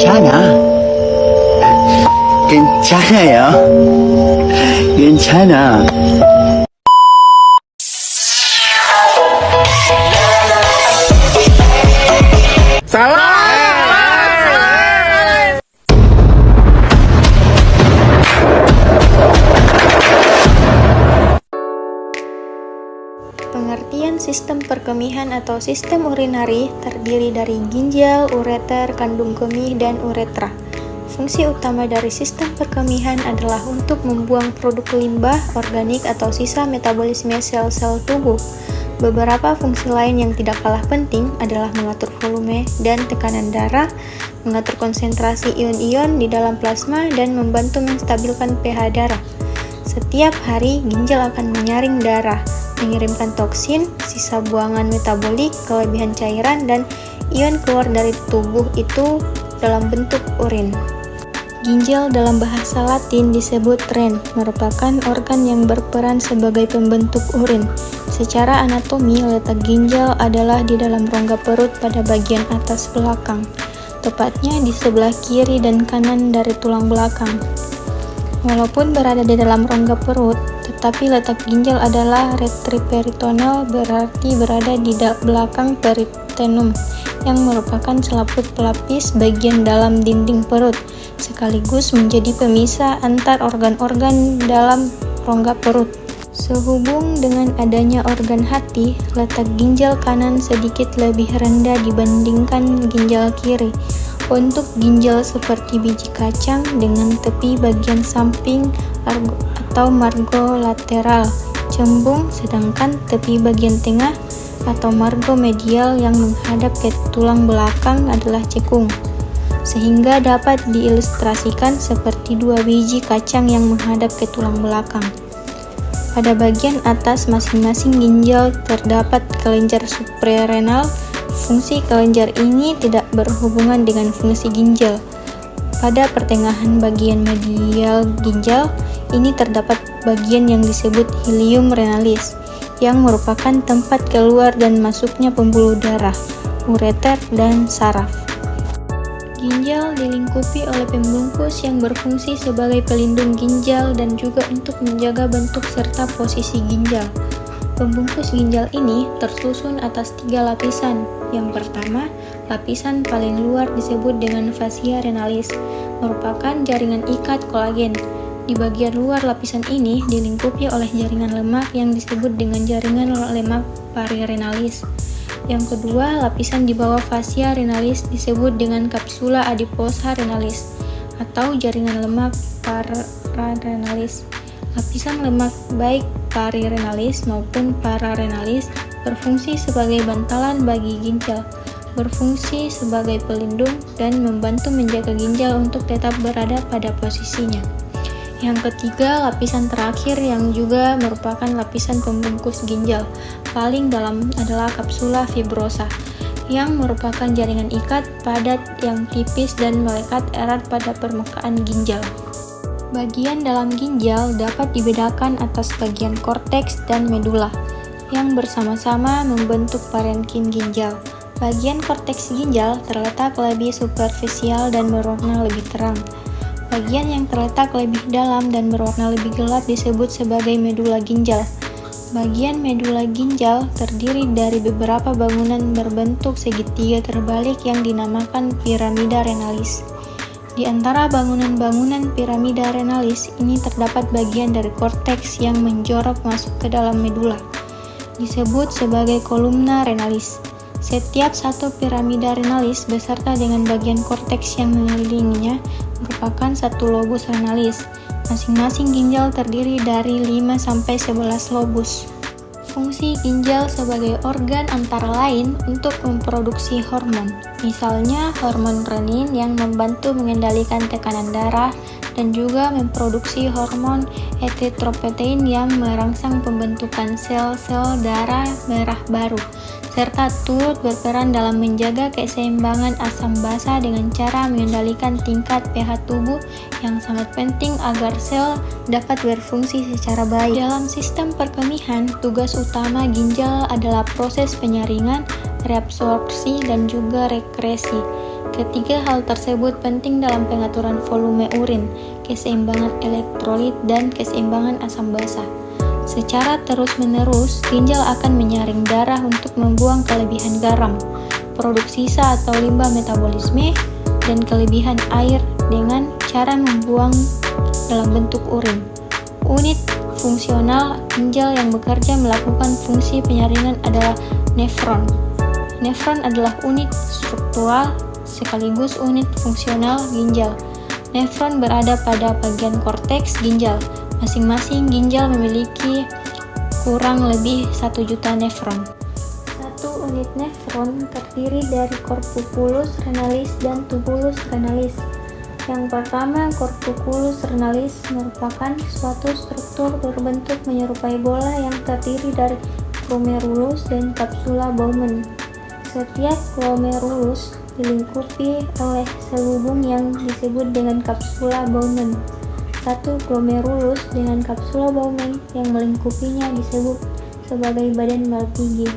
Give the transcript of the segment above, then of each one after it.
괜찮아. 괜찮아요. 괜찮아. Pengertian sistem perkemihan atau sistem urinari terdiri dari ginjal, ureter, kandung kemih, dan uretra. Fungsi utama dari sistem perkemihan adalah untuk membuang produk limbah, organik, atau sisa metabolisme sel-sel tubuh. Beberapa fungsi lain yang tidak kalah penting adalah mengatur volume dan tekanan darah, mengatur konsentrasi ion-ion di dalam plasma, dan membantu menstabilkan pH darah. Setiap hari, ginjal akan menyaring darah, mengirimkan toksin, sisa buangan metabolik, kelebihan cairan, dan ion keluar dari tubuh itu dalam bentuk urin. Ginjal dalam bahasa Latin disebut ren, merupakan organ yang berperan sebagai pembentuk urin. Secara anatomi, letak ginjal adalah di dalam rongga perut pada bagian atas belakang, tepatnya di sebelah kiri dan kanan dari tulang belakang. Walaupun berada di dalam rongga perut, tetapi letak ginjal adalah retroperitoneal, berarti berada di belakang peritoneum, yang merupakan selaput pelapis bagian dalam dinding perut, sekaligus menjadi pemisah antar organ-organ dalam rongga perut. Sehubung dengan adanya organ hati, letak ginjal kanan sedikit lebih rendah dibandingkan ginjal kiri. Untuk ginjal seperti biji kacang dengan tepi bagian samping atau margo lateral cembung, sedangkan tepi bagian tengah atau margo medial yang menghadap ke tulang belakang adalah cekung, sehingga dapat diilustrasikan seperti dua biji kacang yang menghadap ke tulang belakang. Pada bagian atas masing-masing ginjal terdapat kelenjar suprarenal. Fungsi kelenjar ini tidak berhubungan dengan fungsi ginjal. Pada pertengahan bagian medial ginjal ini terdapat bagian yang disebut ileum renalis, yang merupakan tempat keluar dan masuknya pembuluh darah, ureter, dan saraf. Ginjal dilingkupi oleh pembungkus yang berfungsi sebagai pelindung ginjal dan juga untuk menjaga bentuk serta posisi ginjal. Pembungkus ginjal ini tersusun atas 3 lapisan. Yang pertama, lapisan paling luar disebut dengan fascia renalis, merupakan jaringan ikat kolagen. Di bagian luar lapisan ini dilingkupi oleh jaringan lemak yang disebut dengan jaringan lemak parirenalis. Yang kedua, lapisan di bawah fascia renalis disebut dengan kapsula adiposa renalis atau jaringan lemak pararenalis. Lapisan lemak baik parirenalis maupun pararenalis berfungsi sebagai bantalan bagi ginjal, berfungsi sebagai pelindung, dan membantu menjaga ginjal untuk tetap berada pada posisinya. Yang ketiga, lapisan terakhir yang juga merupakan lapisan pembungkus ginjal paling dalam adalah kapsula fibrosa, yang merupakan jaringan ikat padat yang tipis dan melekat erat pada permukaan ginjal. Bagian dalam ginjal dapat dibedakan atas bagian korteks dan medula, yang bersama-sama membentuk parenkim ginjal. Bagian korteks ginjal terletak lebih superficial dan berwarna lebih terang. Bagian yang terletak lebih dalam dan berwarna lebih gelap disebut sebagai medula ginjal. Bagian medula ginjal terdiri dari beberapa bangunan berbentuk segitiga terbalik yang dinamakan piramida renalis. Di antara bangunan-bangunan piramida renalis ini terdapat bagian dari korteks yang menjorok masuk ke dalam medula, disebut sebagai kolumna renalis. Setiap satu piramida renalis beserta dengan bagian korteks yang mengelilinginya merupakan satu lobus renalis. Masing-masing ginjal terdiri dari 5-11 lobus. Fungsi ginjal sebagai organ antara lain untuk memproduksi hormon, misalnya hormon renin yang membantu mengendalikan tekanan darah dan juga memproduksi hormon eritropoietin yang merangsang pembentukan sel-sel darah merah baru, serta turut berperan dalam menjaga keseimbangan asam basa dengan cara mengendalikan tingkat pH tubuh yang sangat penting agar sel dapat berfungsi secara baik. Dalam sistem perkemihan, tugas utama ginjal adalah proses penyaringan, reabsorpsi, dan juga rekresi. Ketiga hal tersebut penting dalam pengaturan volume urin, keseimbangan elektrolit, dan keseimbangan asam basa. Secara terus-menerus, ginjal akan menyaring darah untuk membuang kelebihan garam, produk sisa atau limbah metabolisme, dan kelebihan air dengan cara membuang dalam bentuk urin. Unit fungsional ginjal yang bekerja melakukan fungsi penyaringan adalah nefron. Nefron adalah unit struktural sekaligus unit fungsional ginjal. Nefron berada pada bagian korteks ginjal. Masing-masing ginjal memiliki kurang lebih 1 juta nefron. Satu unit nefron terdiri dari corpusculus renalis dan tubulus renalis. Yang pertama, corpusculus renalis merupakan suatu struktur berbentuk menyerupai bola yang terdiri dari glomerulus dan kapsula Bowman. Setiap glomerulus dilingkupi oleh selubung yang disebut dengan kapsula Bowman. Satu glomerulus dengan kapsula Bowman yang melingkupinya disebut sebagai badan Malpighi.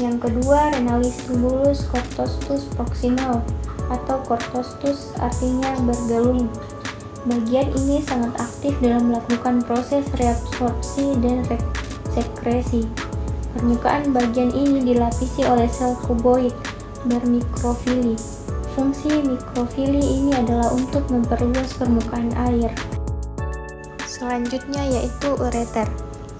Yang kedua, renalis tubulus cortostus proximal atau cortostus artinya bergelung. Bagian ini sangat aktif dalam melakukan proses reabsorpsi dan sekresi. Permukaan bagian ini dilapisi oleh sel kuboid bermikrofili. Fungsi mikrofili ini adalah untuk memperluas permukaan air. Selanjutnya yaitu ureter.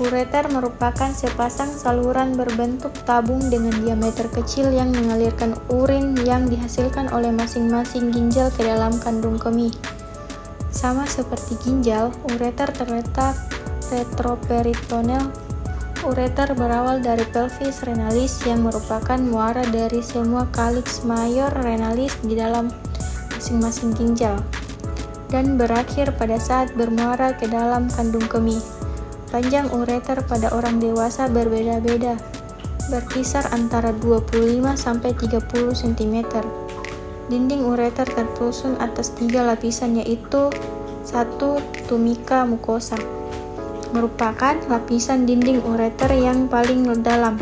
Ureter merupakan sepasang saluran berbentuk tabung dengan diameter kecil yang mengalirkan urin yang dihasilkan oleh masing-masing ginjal ke dalam kandung kemih. Sama seperti ginjal, ureter terletak retroperitoneal. Ureter berawal dari pelvis renalis yang merupakan muara dari semua kaliks mayor renalis di dalam masing-masing ginjal dan berakhir pada saat bermuara ke dalam kandung kemih. Panjang ureter pada orang dewasa berbeda-beda, berkisar antara 25 sampai 30 cm. Dinding ureter tersusun atas 3 lapisan yaitu 1. Tumica mucosa merupakan lapisan dinding ureter yang paling dalam.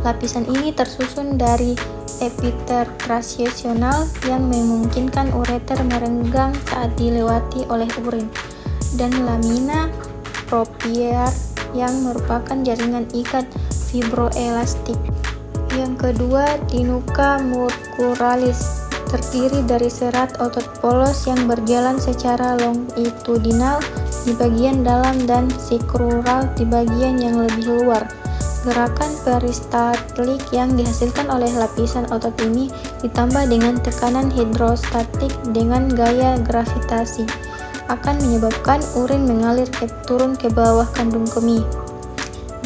Lapisan ini tersusun dari epiter transitional yang memungkinkan ureter merenggang saat dilewati oleh urin, dan lamina propria yang merupakan jaringan ikat fibroelastik. Yang kedua, tinuca muscularis terdiri dari serat otot polos yang berjalan secara longitudinal di bagian dalam dan sikrural di bagian yang lebih luar. Gerakan peristaltik yang dihasilkan oleh lapisan otot ini ditambah dengan tekanan hidrostatik dengan gaya gravitasi akan menyebabkan urin mengalir turun ke bawah kandung kemih.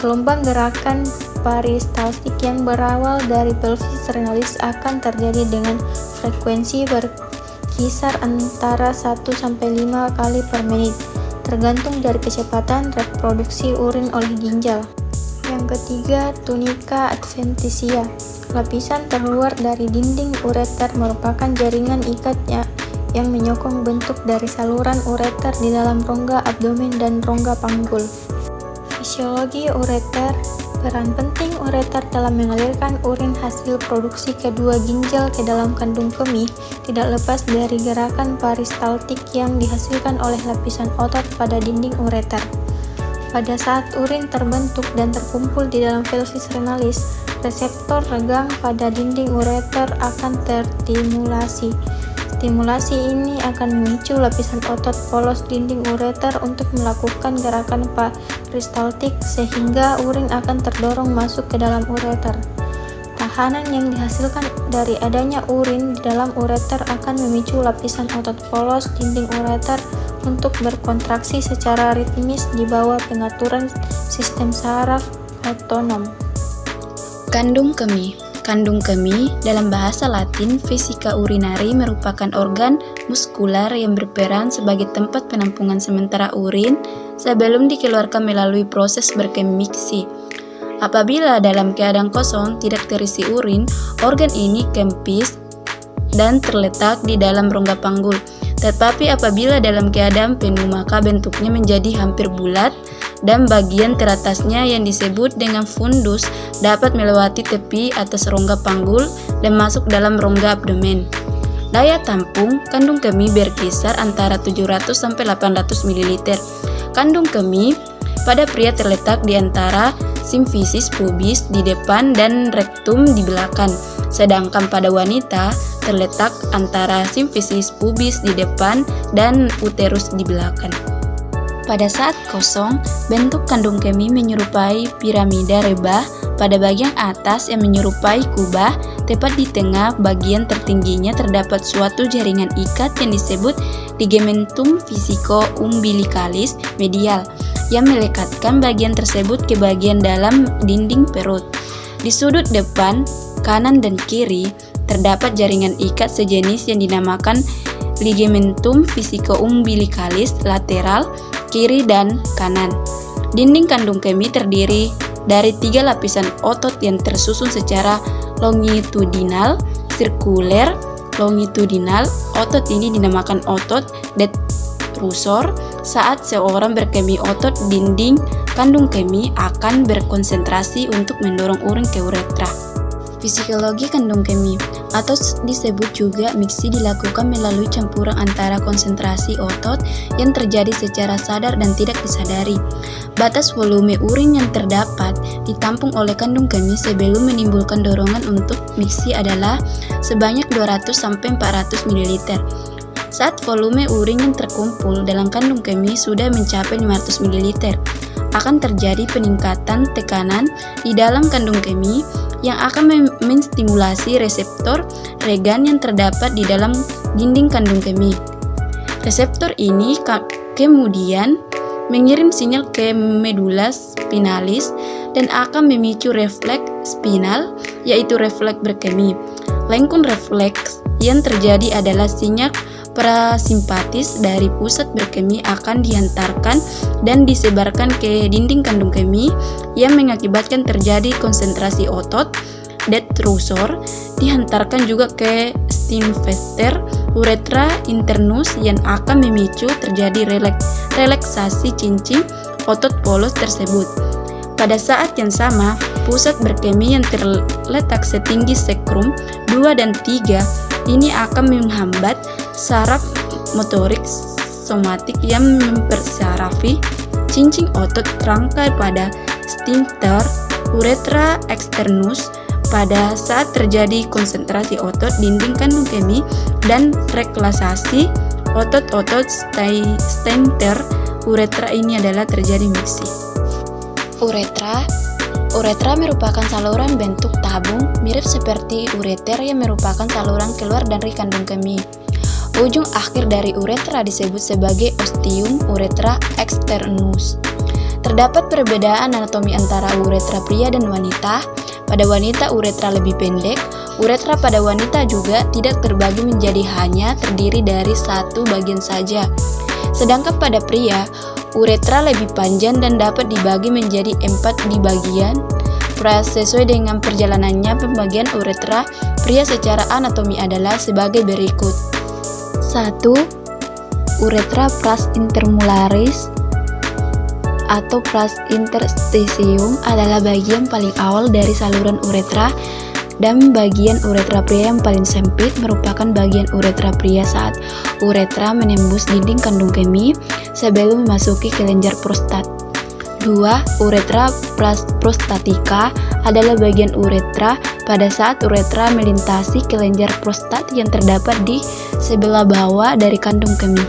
Gelombang gerakan peristaltik yang berawal dari pelvis renalis akan terjadi dengan frekuensi berkisar antara 1-5 kali per menit, tergantung dari kecepatan reproduksi urin oleh ginjal. Yang ketiga, tunica adventitia. Lapisan terluar dari dinding ureter merupakan jaringan ikatnya yang menyokong bentuk dari saluran ureter di dalam rongga abdomen dan rongga panggul. Fisiologi ureter. Peran penting ureter dalam mengalirkan urin hasil produksi kedua ginjal ke dalam kandung kemih tidak lepas dari gerakan peristaltik yang dihasilkan oleh lapisan otot pada dinding ureter. Pada saat urin terbentuk dan terkumpul di dalam pelvis renalis, reseptor regang pada dinding ureter akan terstimulasi. Stimulasi ini akan memicu lapisan otot polos dinding ureter untuk melakukan gerakan peristaltik sehingga urin akan terdorong masuk ke dalam ureter. Tahanan yang dihasilkan dari adanya urin di dalam ureter akan memicu lapisan otot polos dinding ureter untuk berkontraksi secara ritmis di bawah pengaturan sistem saraf otonom. Kandung kemih. Kandung kemih dalam bahasa Latin vesica urinari merupakan organ muskular yang berperan sebagai tempat penampungan sementara urin sebelum dikeluarkan melalui proses berkemiksi. Apabila dalam keadaan kosong tidak terisi urin, organ ini kempis dan terletak di dalam rongga panggul. Tetapi apabila dalam keadaan penuh maka bentuknya menjadi hampir bulat dan bagian teratasnya yang disebut dengan fundus dapat melewati tepi atas rongga panggul dan masuk dalam rongga abdomen. Daya tampung kandung kemih berkisar antara 700 sampai 800 ml. Kandung kemih pada pria terletak di antara simfisis pubis di depan dan rektum di belakang, sedangkan pada wanita terletak antara simfisis pubis di depan dan uterus di belakang. Pada saat kosong, bentuk kandung kemih menyerupai piramida rebah pada bagian atas yang menyerupai kubah. Tepat di tengah bagian tertingginya terdapat suatu jaringan ikat yang disebut ligamentum fisico-umbilicalis medial yang melekatkan bagian tersebut ke bagian dalam dinding perut. Di sudut depan, kanan dan kiri terdapat jaringan ikat sejenis yang dinamakan ligamentum fisico-umbilicalis lateral kiri dan kanan. Dinding kandung kemih terdiri dari 3 lapisan otot yang tersusun secara longitudinal, sirkuler, longitudinal. Otot ini dinamakan otot detrusor. Saat seorang berkemih, otot dinding kandung kemih akan berkonsentrasi untuk mendorong urin ke uretra. Fisiologi kandung kemih atau disebut juga miksi dilakukan melalui campuran antara konsentrasi otot yang terjadi secara sadar dan tidak disadari. Batas volume urin yang terdapat ditampung oleh kandung kemih sebelum menimbulkan dorongan untuk miksi adalah sebanyak 200 sampai 400 ml. Saat volume urin yang terkumpul dalam kandung kemih sudah mencapai 500 ml, akan terjadi peningkatan tekanan di dalam kandung kemih yang akan menstimulasi reseptor regan yang terdapat di dalam dinding kandung kemih. Reseptor ini kemudian mengirim sinyal ke medula spinalis dan akan memicu refleks spinal, yaitu refleks berkemih. Lengkung refleks yang terjadi adalah sinyal parasimpatis dari pusat berkemih akan dihantarkan dan disebarkan ke dinding kandung kemih yang mengakibatkan terjadi konsentrasi otot detrusor, dihantarkan juga ke sphincter uretra internus yang akan memicu terjadi relaksasi cincin otot polos tersebut. Pada saat yang sama, pusat berkemih yang terletak setinggi sekrum 2 dan 3 ini akan menghambat saraf motorik somatik yang mempersarafi cincin otot rangkai pada sphincter uretra externus. Pada saat terjadi konsentrasi otot dinding kandung kemih dan relaksasi otot-otot sphincter uretra ini adalah terjadi miksi. Uretra merupakan saluran bentuk tabung mirip seperti ureter yang merupakan saluran keluar dari kandung kemih. Ujung akhir dari uretra disebut sebagai ostium uretra externus. Terdapat perbedaan anatomi antara uretra pria dan wanita. Pada wanita uretra lebih pendek. Uretra pada wanita juga tidak terbagi menjadi hanya terdiri dari satu bagian saja. Sedangkan pada pria, uretra lebih panjang dan dapat dibagi menjadi 4 di bagian. Sesuai dengan perjalanannya pembagian uretra pria secara anatomi adalah sebagai berikut. 1. Uretra pars intermularis atau pars interstitium adalah bagian paling awal dari saluran uretra, dan bagian uretra pria yang paling sempit merupakan bagian uretra pria saat uretra menembus dinding kandung kemih sebelum memasuki kelenjar prostat. 2. Uretra prostatica adalah bagian uretra pada saat uretra melintasi kelenjar prostat yang terdapat di sebelah bawah dari kandung kemih.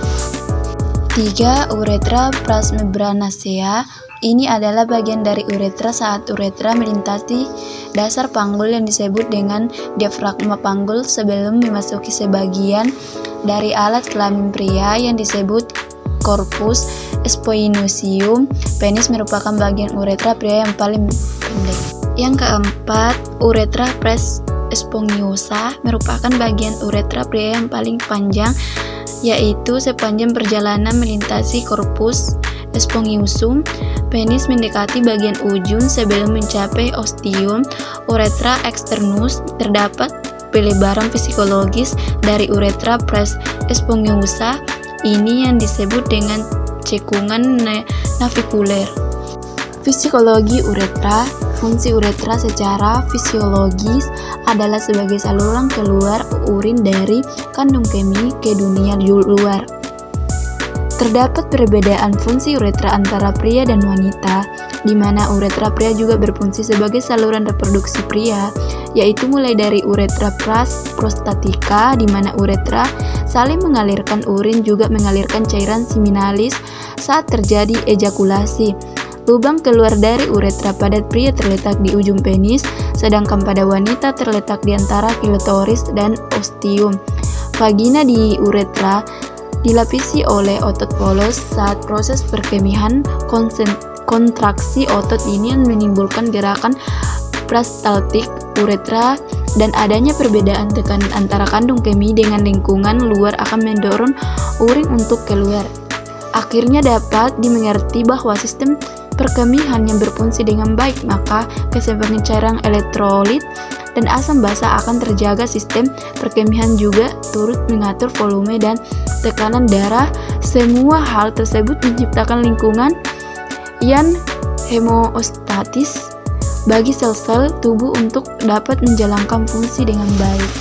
3. Uretra plasmembranacea. Ini adalah bagian dari uretra saat uretra melintasi dasar panggul yang disebut dengan diafragma panggul sebelum memasuki sebagian dari alat kelamin pria yang disebut corpus spongiosum. Penis merupakan bagian uretra pria yang paling pendek. Yang keempat, uretra pars spongiosa merupakan bagian uretra pria yang paling panjang, yaitu sepanjang perjalanan melintasi corpus spongiosum. Penis mendekati bagian ujung sebelum mencapai ostium uretra externus. Terdapat pelebaran fisiologis dari uretra pars spongiosa ini yang disebut dengan cekungan navikuler. Fisikologi uretra. Fungsi uretra secara fisiologis adalah sebagai saluran keluar urin dari kandung kemih ke dunia luar. Terdapat perbedaan fungsi uretra antara pria dan wanita, di mana uretra pria juga berfungsi sebagai saluran reproduksi pria, yaitu mulai dari uretra prostatika, di mana uretra saling mengalirkan urin juga mengalirkan cairan seminalis saat terjadi ejakulasi. Lubang keluar dari uretra pada pria terletak di ujung penis, sedangkan pada wanita terletak di antara klitoris dan ostium. Vagina di uretra dilapisi oleh otot polos. Saat proses perkemihan, kontraksi otot ini menimbulkan gerakan peristaltik uretra, dan adanya perbedaan tekanan antara kandung kemih dengan lingkungan luar akan mendorong urin untuk keluar. Akhirnya dapat dimengerti bahwa sistem perkemihan yang berfungsi dengan baik, maka keseimbangan cairan elektrolit dan asam basa akan terjaga. Sistem perkemihan juga turut mengatur volume dan tekanan darah. Semua hal tersebut menciptakan lingkungan yang homeostatis bagi sel-sel tubuh untuk dapat menjalankan fungsi dengan baik.